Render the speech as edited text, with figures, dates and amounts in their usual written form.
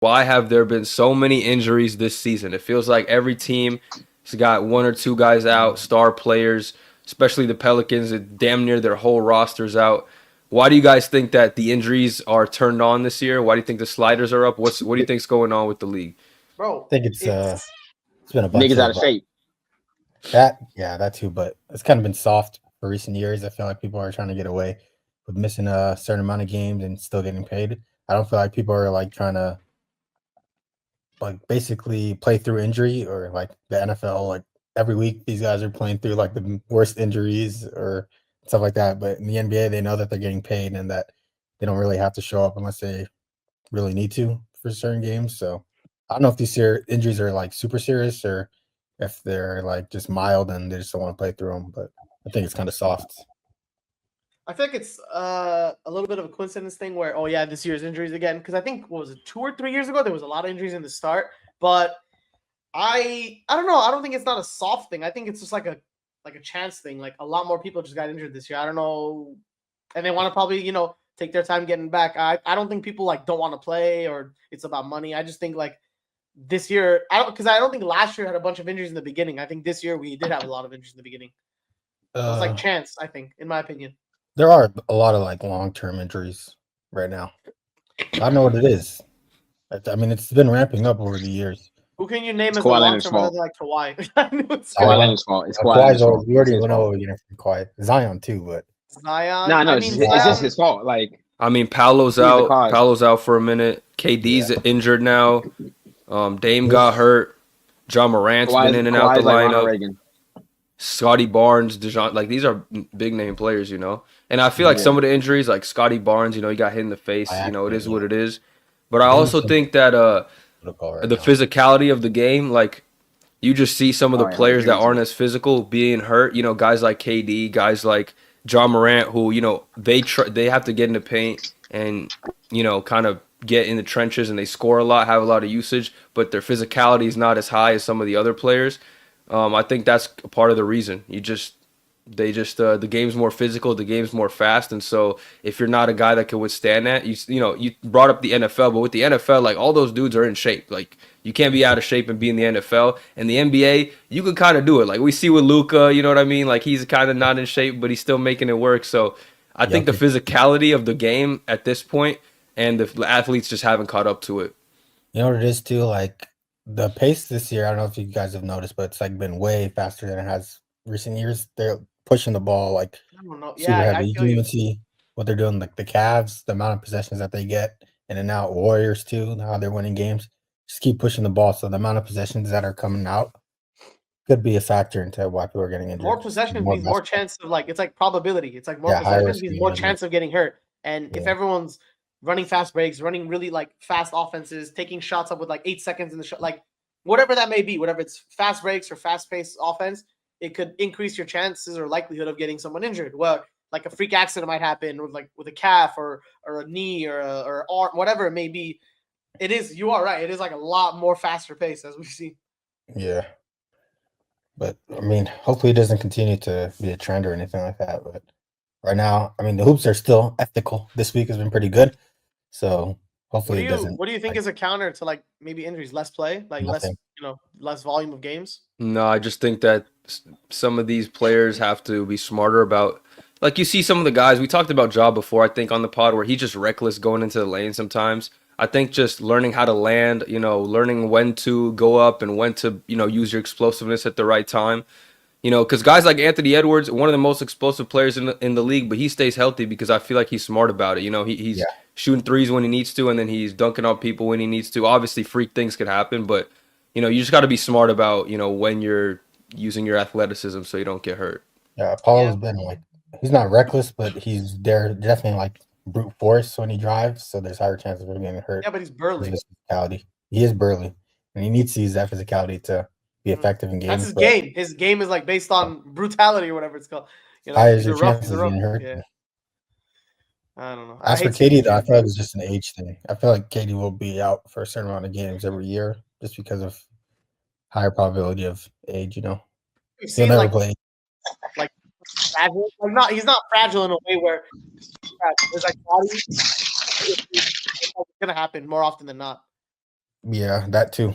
Why have there been so many injuries this season? It feels like every team has got one or two guys out, star players, especially the Pelicans, damn near their whole roster's out. Why do you guys think that the injuries are turned on this year? Why do you think the sliders are up? What do you think's going on with the league? Bro, I think it's it's been a bunch Niggas out of of shape. that too, but it's kind of been soft for recent years. I feel like people are trying to get away with missing a certain amount of games and still getting paid. I don't feel like people are like trying to like basically play through injury or like the NFL. Like every week, these guys are playing through like the worst injuries or stuff like that. But in the NBA, they know that they're getting paid and that they don't really have to show up unless they really need to for certain games. So I don't know if these injuries are like super serious or if they're like just mild and they just don't want to play through them. But I think it's kind of soft. I feel like it's a little bit of a coincidence thing where, oh yeah, this year's injuries again. Because I think what was it, 2 or 3 years ago, there was a lot of injuries in the start. But I don't know. I don't think it's not a soft thing. I think it's just like a chance thing. Like a lot more people just got injured this year. I don't know, and they want to probably take their time getting back. I don't think people like don't want to play or it's about money. I just think like this year, I don't think last year had a bunch of injuries in the beginning. I think this year we did have a lot of injuries in the beginning. It was like Uh, chance, I think, in my opinion. there are a lot of like long-term injuries right now. I don't know what it is. I mean, it's been ramping up over the years. Who can you name It's as a Kawhi long Leonard's term other fault. than like Kawhi? I knew it's Kawhi Kawhi. Leonard's fault. It's Kawhi Kawhi's Leonard's always, fault. we It's already his know what fault. we're getting from Kawhi. Zion too, but Zion. No, I it's, mean, it's just Zion. his fault. Like I mean, Paolo's he's the out. cause. Paolo's out for a minute. KD's yeah, injured now. Dame got this hurt. John Morant's been in and out the Kawhi's like Ronald lineup. Reagan. Scotty Barnes, Dejounte, like these are big name players, And I feel like Yeah. some of the injuries, like Scotty Barnes, he got hit in the by face. It accident. is what Yeah, it is. But I Dame's also some think that protocol right the now. physicality of the game, like you just see some of the Oh yeah, I'm players that agreeing to aren't it. as physical being hurt. Guys like KD, guys like John Morant, who they have to get in the paint and kind of get in the trenches and they score a lot, have a lot of usage, but their physicality is not as high as some of the other players. I think that's a part of the reason. The game's more physical, the game's more fast, and so if you're not a guy that can withstand that, you brought up the NFL, but with the NFL, like all those dudes are in shape. Like you can't be out of shape and be in the NFL. And the NBA, you can kind of do it. Like we see with Luka, you know what I mean? Like he's kind of not in shape, but he's still making it work. So I think the Jokic. physicality of the game at this point and the athletes just haven't caught up to it. You know what it is too? Like the pace this year, I don't know if you guys have noticed, but it's like been way faster than it has recent years. They're pushing the ball like I don't know. super Yeah, I heavy. You feel can you. even see what they're doing, like the Cavs, the amount of possessions that they get, in and out. Warriors too, how they're winning games. Just keep pushing the ball. So the amount of possessions that are coming out could be a factor into why people are getting More injured. possessions More means more basketball. chance of like it's like probability. It's like more Yeah, higher possessions risk means of more getting injured. chance of getting hurt. And if Yeah. everyone's running fast breaks, running really like fast offenses, taking shots up with like 8 seconds in the shot, like whatever that may be, whatever it's fast breaks or fast paced offense, it could increase your chances or likelihood of getting someone injured. Well, like a freak accident might happen with a calf or a knee or arm, whatever it may be. It is, you are right. It is like a lot more faster pace as we see. Yeah. But I mean, hopefully it doesn't continue to be a trend or anything like that. But right now, I mean, the hoops are still ethical. This week has been pretty good. So hopefully it doesn't What do you think like is a counter to like maybe injuries? Less play, like less, nothing. less volume of games. No, I just think that some of these players have to be smarter about. Like you see some of the guys we talked about Job before. I think on the pod where he's just reckless going into the lane sometimes. I think just learning how to land, learning when to go up and when to, use your explosiveness at the right time. Because guys like Anthony Edwards, one of the most explosive players in the league, but he stays healthy because I feel like he's smart about it. He's Yeah. shooting threes when he needs to, and then he's dunking on people when he needs to. Obviously, freak things can happen, but you just got to be smart about when you're using your athleticism so you don't get hurt. Yeah. Yeah, Apollo's been like he's not reckless, but he's there definitely like brute force when he drives. So there's higher chances of him getting hurt yeah, but he's because of burly. his physicality. He is burly. And he needs to use that physicality to be Mhm. effective in That's games. his But game. His game is like based on brutality or whatever it's called. higher is He's a your rough. He's chances a of rough. getting hurt. Yeah, I don't know. I As for hate seeing Katie, though, I injuries. feel like it's just an age thing. I feel like Katie will be out for a certain amount of games every year just because of higher probability of age, We've He'll seen never play. like fragile. Like not. He's not fragile in a way where there's like body. It's gonna happen more often than not. Yeah, that too.